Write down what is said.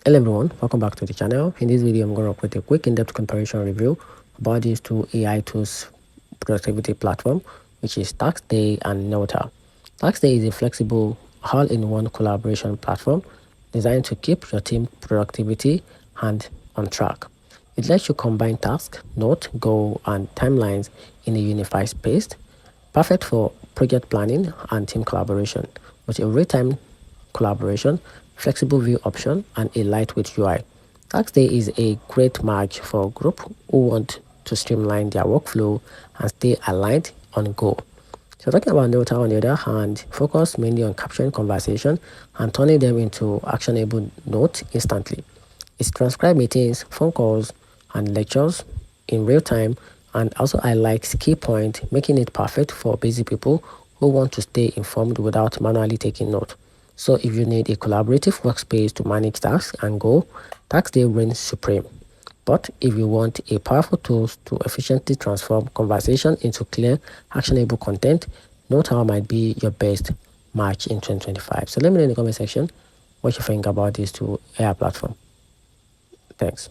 Hello everyone, welcome back to the channel. In this video, I'm going to put a quick in-depth comparison review about these two AI tools productivity platform, which is Taskade and Notta. Taskade is a flexible, all-in-one collaboration platform designed to keep your team productivity and on track. It lets you combine tasks, note, goal, and timelines in a unified space, perfect for project planning and team collaboration with a real-time collaboration, flexible view option, and a lightweight UI. Taskday is a great match for group who want to streamline their workflow and stay aligned on goal. So talking about Notta, on the other hand, focus mainly on capturing conversation and turning them into actionable notes instantly. It transcribes meetings, phone calls, and lectures in real time, and also highlights key points, making it perfect for busy people who want to stay informed without manually taking note. So if you need a collaborative workspace to manage tasks and goal, Taskday reigns supreme. But if you want a powerful tool to efficiently transform conversation into clear, actionable content, Note might be your best match in 2025. So let me know in the comment section what you think about these two AI platforms. Thanks.